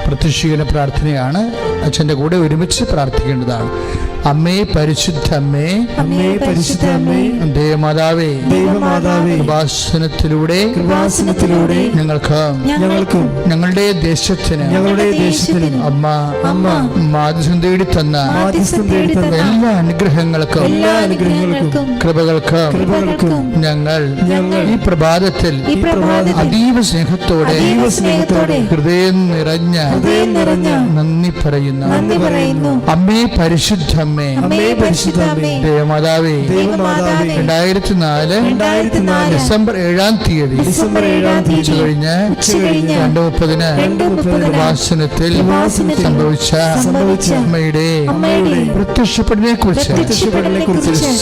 പ്രത്യക്ഷീകരണ പ്രാർത്ഥനയാണ്. അച്ഛൻ്റെ കൂടെ ഒരുമിച്ച് പ്രാർത്ഥിക്കേണ്ടതാണ്. അമ്മേ പരിശുദ്ധ അമ്മേ, അമ്മേ പരിശുദ്ധ അമ്മേ, ദേവമാതാവേ, ദൈവമാതാവേ, കൃപാസനത്തിലൂടെ ഞങ്ങൾക്കും ഞങ്ങളുടെ ദേശത്തിന് അമ്മ മാധ്യസ്ഥം തേടി തന്ന എല്ലാ അനുഗ്രഹങ്ങൾക്കും കൃപകൾക്കും ഞങ്ങൾ ഈ പ്രഭാതത്തിൽ അതീവ സ്നേഹത്തോടെ ഹൃദയം നിറഞ്ഞ നന്ദി പറയുന്നു. അമ്മേ പരിശുദ്ധ അമ്മേ, ദേവമാതാവേ, 2004 ഡിസംബർ 7-ാം തീയതി ഉച്ചകഴിഞ്ഞ് 2:30 കൃപാസനത്തിൽ സംഭവിച്ച അമ്മയുടെ പ്രത്യക്ഷപ്പെടലിനെ കുറിച്ച്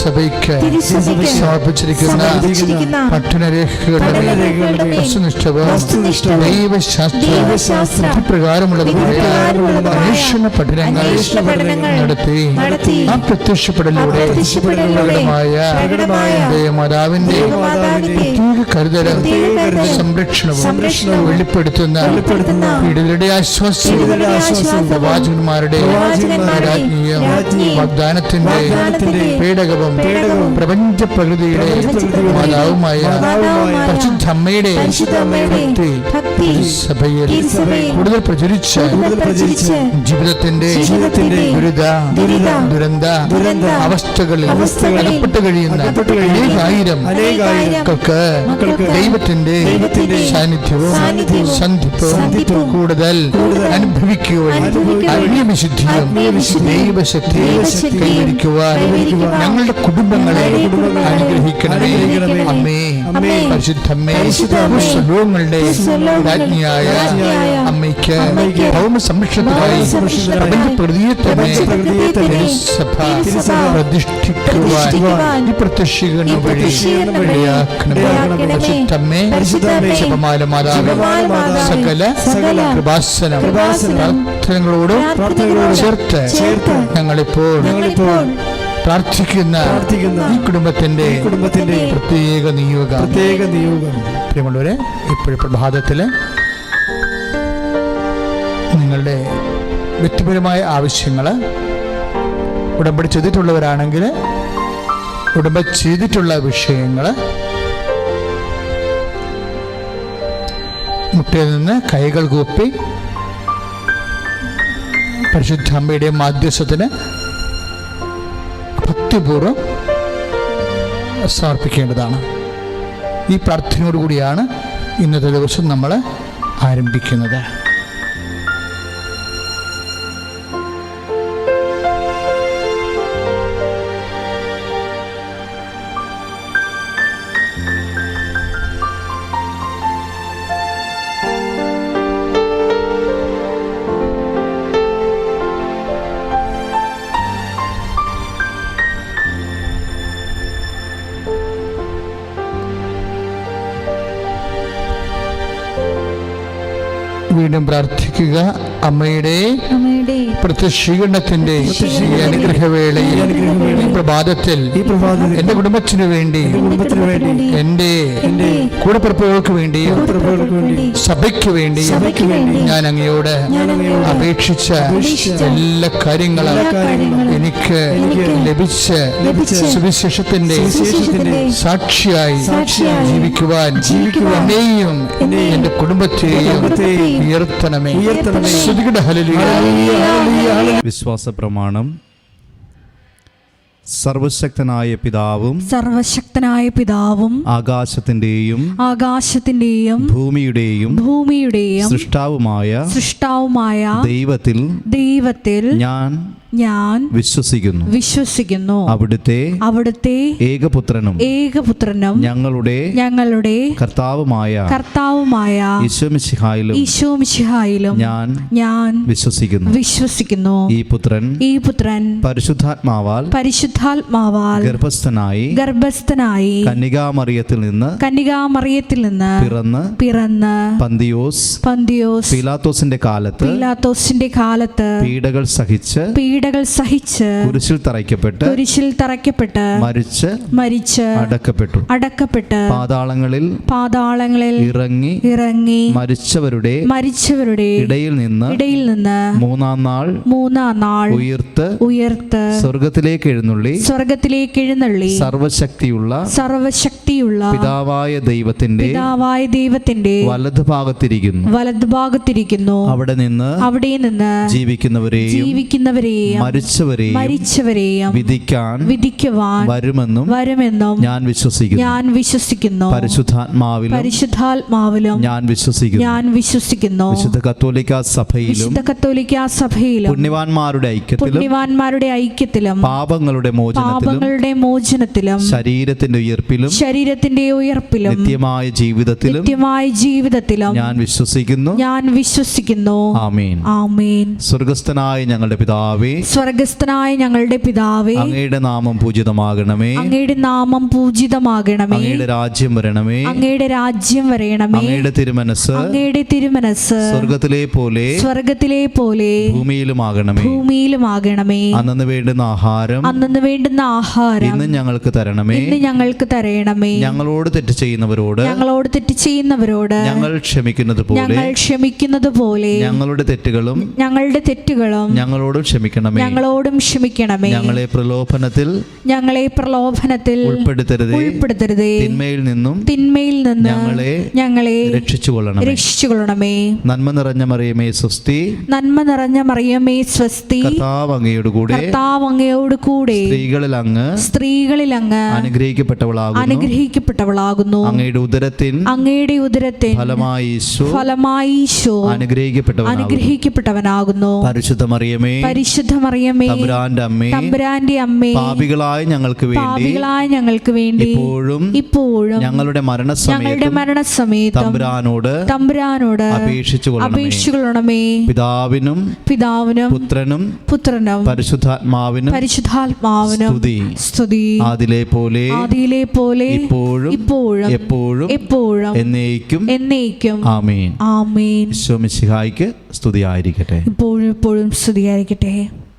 സഭയ്ക്ക് സമർപ്പിച്ചിരിക്കുന്ന പഠനരേഖകളുടെ വസ്തുനിഷ്ഠവും ദൈവശാസ്ത്ര പ്രകാരമുള്ളതുമായ അന്വേഷണ പഠനങ്ങൾ നടത്തി ആ പ്രത്യക്ഷപ്പെടലിലൂടെ ദേവമാതാവിന്റെ പ്രത്യേക കരുതലും സംരക്ഷണവും വെളിപ്പെടുത്തുന്ന പീഡിതരുടെ ആശ്വാസം പ്രവാചകന്മാരുടെ രാജ്ഞിയും വാഗ്ദാനത്തിന്റെ പേടകവും പ്രപഞ്ച പ്രകൃതിയുടെ മാതാവുമായ പരിശുദ്ധ അമ്മയുടെ സഭയിൽ കൂടുതൽ പ്രചരിച്ച ജീവിതത്തിന്റെ ദുരന്ത അവസ്ഥകളിൽ അകപ്പെട്ട് കഴിയുന്ന അനേകായിരങ്ങൾക്ക് ദൈവത്തിന്റെ സാന്നിധ്യവും സന്ധിപ്പവും കൂടുതൽ അനുഭവിക്കുകയും ആത്മീയവിശുദ്ധിയും ദൈവശക്തിയും കൈവരിക്കുവാൻ ഞങ്ങളുടെ കുടുംബങ്ങളെ അനുഗ്രഹിക്കണമേ. അമ്മേ പരിശുദ്ധമ്മേ, സർവ്വങ്ങളുടെ രാജ്ഞിയായ അമ്മയ്ക്ക് ഭൗമ സംരക്ഷണത്തിനായി പ്രപഞ്ച പ്രകൃതിയെ തന്നെ സഭ പ്രതിഷ്ഠിക്കുവാൻ ഈ പ്രത്യക്ഷീകരണം വഴി പരിശുദ്ധമ്മേ, ജപമാല മാതാവേ, സകല കൃപാസനം പ്രാർത്ഥനകളോട് ചേർത്ത് ഞങ്ങളിപ്പോൾ പ്രാർത്ഥിക്കുന്ന ഈ കുടുംബത്തിന്റെ പ്രത്യേക നിയോഗം. പ്രിയമുള്ളവരെ, ഇപ്പോഴും പ്രഭാതത്തില് നിങ്ങളുടെ വ്യക്തിപരമായ ആവശ്യങ്ങൾ ഉടമ്പടി ചെയ്തിട്ടുള്ളവരാണെങ്കിൽ ഉടമ്പടി ചെയ്തിട്ടുള്ള വിഷയങ്ങൾ മുട്ടയിൽ നിന്ന് കൈകൾ കൂപ്പി പരിശുദ്ധ അമ്മയുടെ മാധ്യസ്ഥത്തിന് ഭക്തിപൂർവ്വം സമർപ്പിക്കേണ്ടതാണ്. ഈ പ്രാർത്ഥനയോടുകൂടിയാണ് ഇന്നത്തെ ദിവസം നമ്മൾ ആരംഭിക്കുന്നത്. വീണ്ടും പ്രാർത്ഥിക്കുക. അമ്മയുടെ പ്രത്യക്ഷീകരണത്തിന്റെ അനുഗ്രഹവേളയിൽ ഈ പ്രഭാതത്തിൽ എന്റെ കുടുംബത്തിനു വേണ്ടി, എന്റെ കൂടപ്പിറപ്പുകൾക്ക് വേണ്ടിയും സഭയ്ക്ക് വേണ്ടിയും ഞാൻ അങ്ങയോട് അപേക്ഷിച്ച എല്ലാ കാര്യങ്ങളും എനിക്ക് ലഭിച്ച സുവിശേഷത്തിന്റെ സാക്ഷിയായി ജീവിക്കുവാൻ എന്നെയും എന്റെ കുടുംബത്തെയും ഉയർത്തണമേ. വിശ്വാസ പ്രമാണം. സർവശക്തനായ പിതാവും ആകാശത്തിന്റെയും ഭൂമിയുടെയും സൃഷ്ടാവുമായ ദൈവത്തിൽ ഞാൻ വിശ്വസിക്കുന്നു. അവിടുത്തെ ഏകപുത്രനും ഞങ്ങളുടെ കർത്താവുമായ ഈശോമിശിഹായിലും ഞാൻ വിശ്വസിക്കുന്നു. ഈ പുത്രൻ പരിശുദ്ധാത്മാവാൽ ഗർഭസ്ഥനായി കന്യകാമറിയത്തിൽ നിന്ന് പിറന്ന് പന്തിയോസ് പീലാത്തോസിന്റെ കാലത്ത് പീഡകൾ സഹിച്ച് പീഡകൾ സഹിച്ച് കുരിശിൽ തറയ്ക്കപ്പെട്ട് മരിച്ച് അടക്കപ്പെട്ട് പാതാളങ്ങളിൽ ഇറങ്ങി മരിച്ചവരുടെ ഇടയിൽ നിന്ന് മൂന്നാം നാൾ ഉയർത്ത് സ്വർഗത്തിലേക്ക് എഴുന്നള്ളി സർവശക്തിയുള്ള പിതാവായ ദൈവത്തിന്റെ വലതുഭാഗത്തിരിക്കുന്നു. അവിടെ നിന്ന് ജീവിക്കുന്നവരെയും മരിച്ചവരെയും വിധിക്കുവാൻ വരുമെന്നും ഞാൻ വിശ്വസിക്കുന്നു. പരിശുദ്ധാത്മാവിലും ഞാൻ വിശ്വസിക്കുന്നു. വിശുദ്ധ കത്തോലിക്കാ സഭയിലും പുണ്യവാന്മാരുടെ ഐക്യത്തിലും പാപങ്ങളുടെ മോചനത്തിലും ശരീരത്തിന്റെ ഉയർപ്പിലും നിത്യമായ ജീവിതത്തിലും ഞാൻ വിശ്വസിക്കുന്നു. ആമേൻ. സ്വർഗ്ഗസ്ഥനായ ഞങ്ങളുടെ പിതാവേ, അങ്ങയുടെ നാമം പൂജിതമാകണമേ. അങ്ങയുടെ രാജ്യം വരണമേ. അങ്ങയുടെ തിരുമനസ് സ്വർഗ്ഗത്തിലെ പോലെ ഭൂമിയിലുമാകണമേ. അന്നു വേണ്ടുന്ന ആഹാരം ഇന്ന് ഞങ്ങൾക്ക് തരണമേ. ഞങ്ങളോട് തെറ്റ് ചെയ്യുന്നവരോട് ഞങ്ങൾ ക്ഷമിക്കുന്നത് പോലെ ഞങ്ങളുടെ തെറ്റുകളും ഞങ്ങളോടും ക്ഷമിക്കണമേ. ഞങ്ങളെ പ്രലോഭനത്തിൽ ഉൾപ്പെടുത്തരുതേ. തിന്മയിൽ നിന്നും ഞങ്ങളെ രക്ഷിച്ചുകൊള്ളണമേ. നന്മ നിറഞ്ഞ മറിയമേ സ്വസ്തി. കർത്താവ് അങ്ങയോട് കൂടെ സ്ത്രീകളിൽ അങ്ങ് അനുഗ്രഹിക്കപ്പെട്ടവളാകുന്നു. അങ്ങയുടെ ഉദരത്തിൻ ഫലമായി ഈശോ അനുഗ്രഹിക്കപ്പെട്ടവനാകുന്നു. പരിശുദ്ധ മറിയമേ തമ്പുരാന്റെ അമ്മേ, പാപികളായ ഞങ്ങൾക്ക് വേണ്ടി ഇപ്പോഴും ഞങ്ങളുടെ മരണസമയത്തും തമ്പുരാനോട് അപേക്ഷിച്ചുകൊള്ളണമേ. പിതാവിനും പുത്രനും പരിശുദ്ധാത്മാവിനും സ്തുതി. ആദിയിലെ പോലെ ഇപ്പോഴും എപ്പോഴും എന്നേക്കും. ആമേൻ. ഈശോ മിശിഹായ്ക്ക് സ്തുതിയായിരിക്കട്ടെ. ഇപ്പോഴും സ്തുതിയായിരിക്കട്ടെ.